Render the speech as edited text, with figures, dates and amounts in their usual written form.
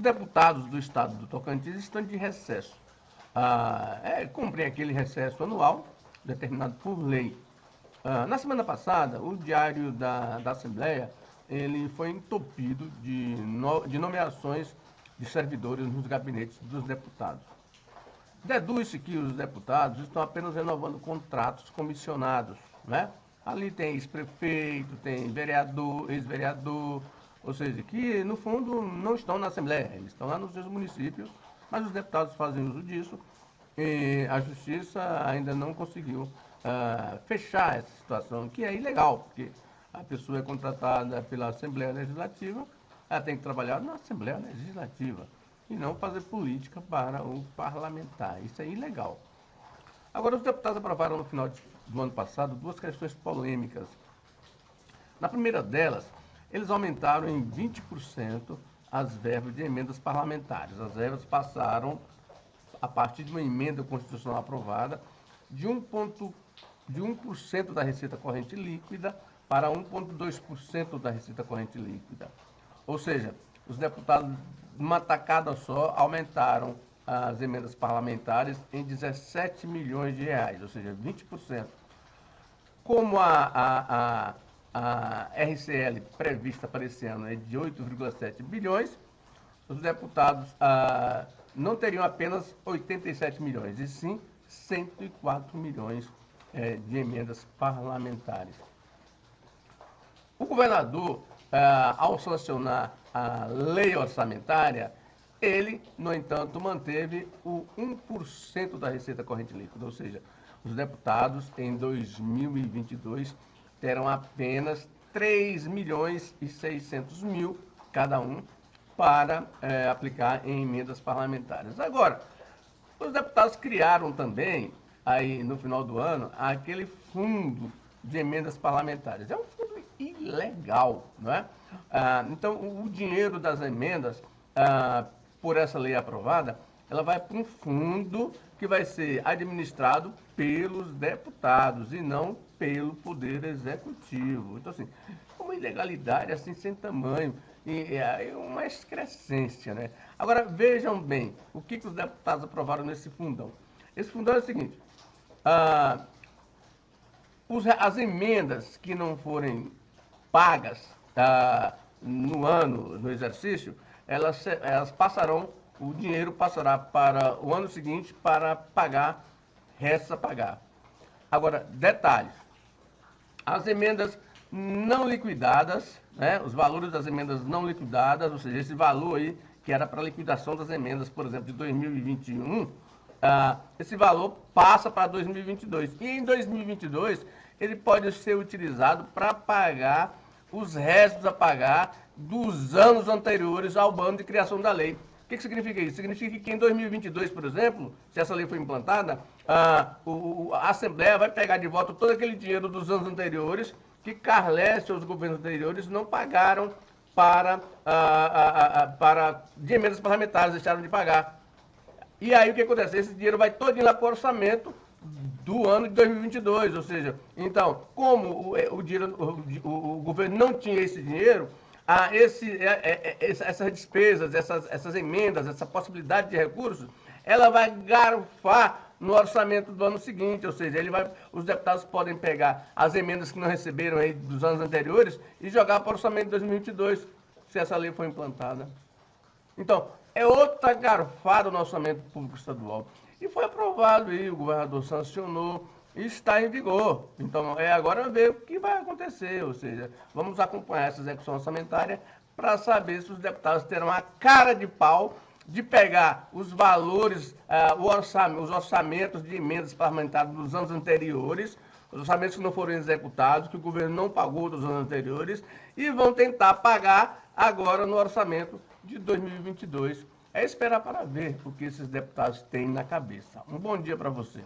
deputados do estado do Tocantins estão de recesso. Cumprem aquele recesso anual, determinado por lei. Na semana passada, o diário da Assembleia ele foi entupido de nomeações de servidores nos gabinetes dos deputados. Deduz-se que os deputados estão apenas renovando contratos comissionados, né? Ali tem ex-prefeito, tem vereador, ex-vereador, ou seja, que no fundo não estão na Assembleia, eles estão lá nos seus municípios, mas os deputados fazem uso disso e a Justiça ainda não conseguiu fechar essa situação, que é ilegal, porque a pessoa é contratada pela Assembleia Legislativa, ela tem que trabalhar na Assembleia Legislativa e não fazer política para o parlamentar. Isso é ilegal. Agora, os deputados aprovaram no final do ano passado duas questões polêmicas. Na primeira delas, eles aumentaram em 20% as verbas de emendas parlamentares. As verbas passaram, a partir de uma emenda constitucional aprovada, de 1% da receita corrente líquida para 1,2% da receita corrente líquida. Ou seja, os deputados, numa tacada só, aumentaram as emendas parlamentares em 17 milhões de reais, ou seja, 20%. Como a RCL prevista para esse ano é de 8,7 bilhões, os deputados não teriam apenas 87 milhões, e sim 104 milhões de emendas parlamentares. O governador, ao sancionar a lei orçamentária, ele, no entanto, manteve o 1% da receita corrente líquida, ou seja, os deputados em 2022 terão apenas 3 milhões e 600 mil cada um para aplicar em emendas parlamentares. Agora, os deputados criaram também, aí no final do ano, aquele fundo de emendas parlamentares. É um fundo ilegal, não é? Então, o dinheiro das emendas, por essa lei aprovada, ela vai para um fundo que vai ser administrado pelos deputados e não pelo Poder Executivo. Então, assim, uma ilegalidade assim sem tamanho e uma excrescência, né? Agora, vejam bem, o que os deputados aprovaram nesse fundão. Esse fundão é o seguinte, as emendas que não forem pagas no exercício, elas passarão, o dinheiro passará para o ano seguinte para pagar, resta pagar. Agora, detalhes, as emendas não liquidadas, né, os valores das emendas não liquidadas, ou seja, esse valor aí que era para liquidação das emendas, por exemplo, de 2021, esse valor passa para 2022. E em 2022, ele pode ser utilizado para pagar os restos a pagar dos anos anteriores ao ano de criação da lei. O que significa isso? Significa que em 2022, por exemplo, se essa lei for implantada, a Assembleia vai pegar de volta todo aquele dinheiro dos anos anteriores que Carles e os governos anteriores não pagaram de emendas parlamentares, deixaram de pagar. E aí o que acontece? Esse dinheiro vai todo lá para o orçamento do ano de 2022, ou seja, então, como o governo não tinha esse dinheiro, essas despesas, essas emendas, essa possibilidade de recursos, ela vai garfar no orçamento do ano seguinte, ou seja, os deputados podem pegar as emendas que não receberam aí dos anos anteriores e jogar para o orçamento de 2022, se essa lei for implantada. Então, é outra garfada no orçamento público estadual. E foi aprovado e o governador sancionou e está em vigor. Então, agora ver o que vai acontecer, ou seja, vamos acompanhar essa execução orçamentária para saber se os deputados terão a cara de pau de pegar os valores, os orçamentos de emendas parlamentares dos anos anteriores, os orçamentos que não foram executados, que o governo não pagou dos anos anteriores, e vão tentar pagar agora no orçamento de 2022. É esperar para ver o que esses deputados têm na cabeça. Um bom dia para você.